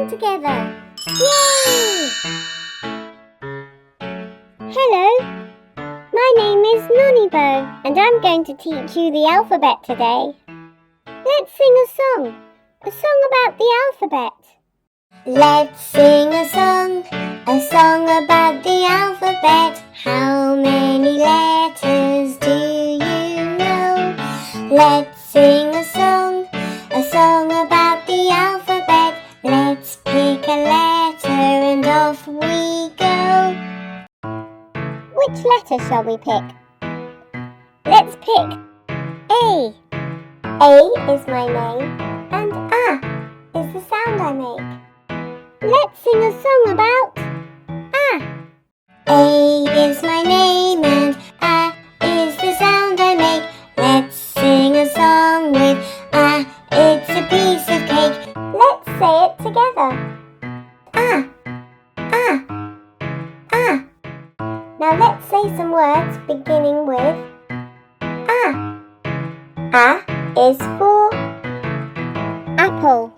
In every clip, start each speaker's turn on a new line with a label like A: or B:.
A: sing together. Yay! Hello, my name is NoniBo and I'm going to teach you the alphabet today. Let's sing a song about the alphabet. Let's sing a song about the alphabet. How many letters do you know? Let's sing a song about the alphabet. Let's pick a letter and off we go. Which letter shall we pick? Let's pick A. A is my name and A is the sound I make. Let's sing a song about A. A is my name and A is the sound I make. Let's sing a song with A. It's a piece of cake. Let's say it together. A. A. A. Now let's say some words beginning with A. A is for apple.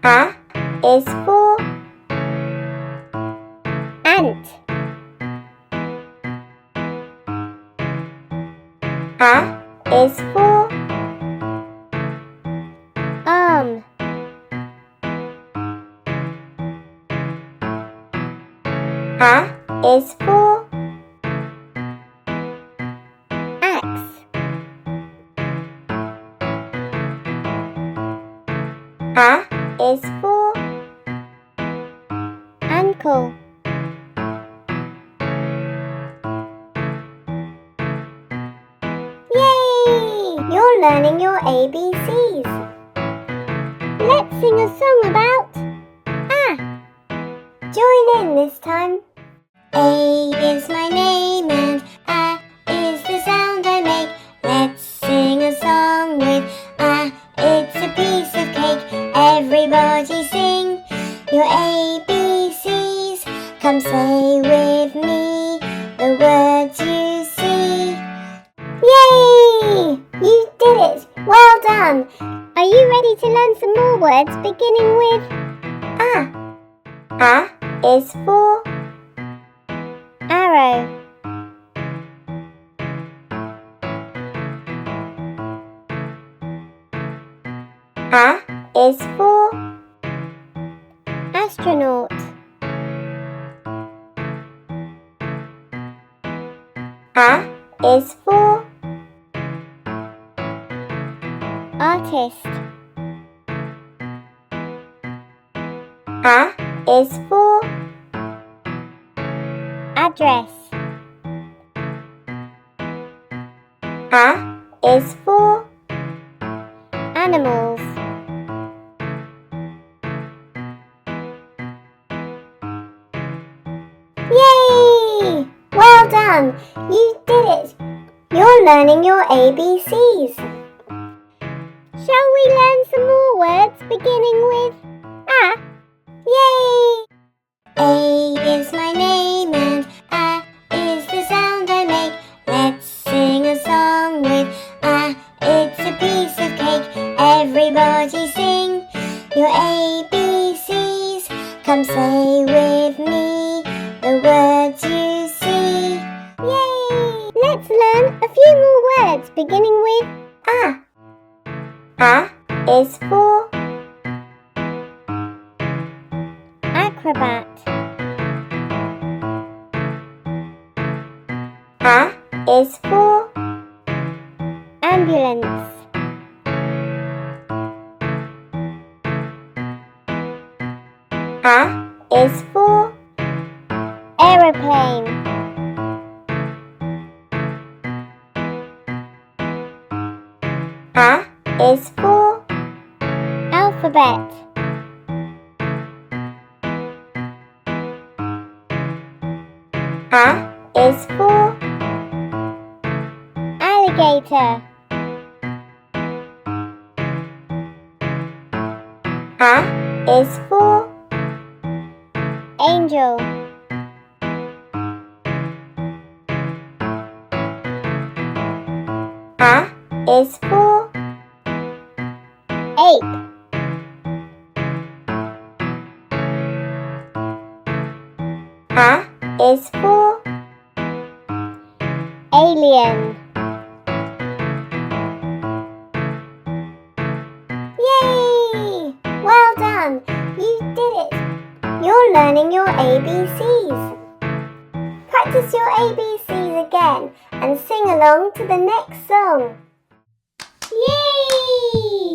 A: A is for ant. A is for arm. A is for axe. A is for ankle. Yay! You're learning your ABCs. Let's sing a song about A. Join in this time. A is my name and A is the sound I make. Let's sing a song with A. It's a piece of cake. Everybody sing your ABCs. Come say with me the words you see. Yay! You did it! Well done! Are you ready to learn some more words beginning with A? A is for arrow. A is for astronaut. A is for artist. A is for address. A is for animals. Yay! Well done! You did it! You're learning your ABCs. Shall we learn some more words beginning with A? Yay! A is my name and A is the sound I make. Let's sing a song with A. It's a piece of cake. Everybody sing your ABCs. Come say with me the words you see. Yay! Let's learn a few more words beginning with A. A is for acrobat. A is for ambulance. A is for aeroplane. A is for alphabet. A is for alligator. A is for angel. A is for ape. A is for alien. Yay! Well done! You did it! You're learning your ABCs. Practice your ABCs again and sing along to the next song. Yay!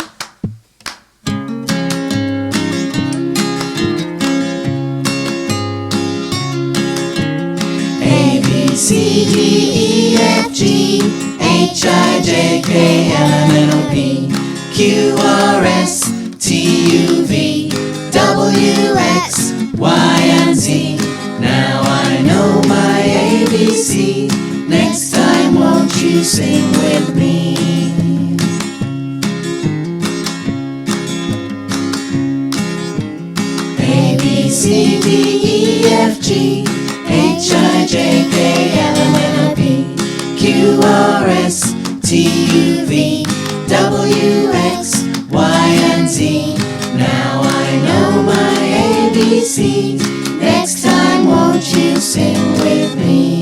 B: A, B, C, D, E, F, G, H, I, J, K, L, M, N, O, P, Q, R, S, T, U, V, W, X, Y, and Z. Now I know my ABC. Next time won't you sing with me? A, B, C, D, E, F, G, H, I, J, K, L, M, N, O, P, Q, R, S, T, U, V, W, X, Y, and Z. Now I know my ABC. Next time won't you sing with me?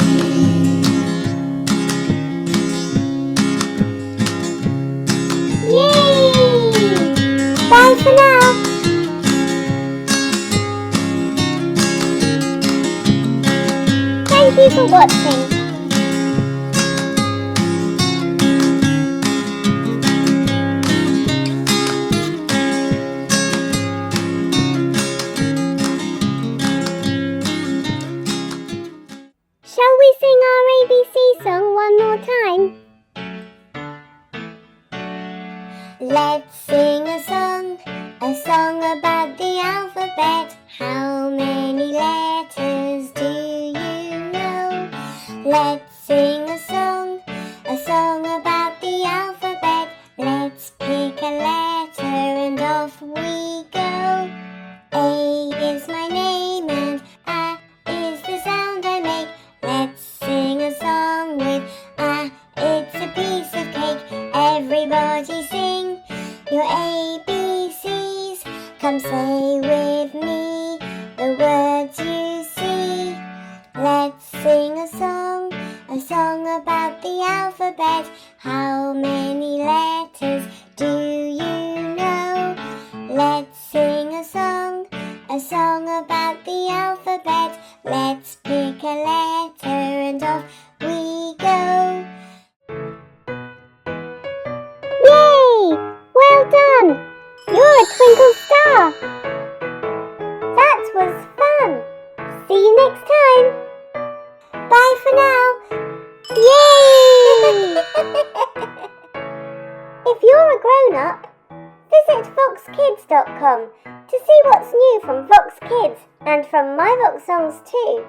A: Yay! Bye for now. Thank you for watching. Shall we sing our ABC song one more time? Let's sing a song about the alphabet. How many letters do you know? Let's sing a song about the alphabet. Let's pick a letter and off we go. A is my name and A is the sound I make. Let's sing a song with A, it's a piece of cake. Everybody sing your ABCs. Come say with me the words you see. Let's sing a song about the alphabet. How many letters do you know? Let's sing a song about the alphabet. Let's pick a letter and off we go. Yay! Well done! You're a twinkle star! That was fun! See you next time! Bye for now! Yay! If you're a grown-up, visit VoxKids.com to see what's new from VoxKids and from MyVoxSongs too.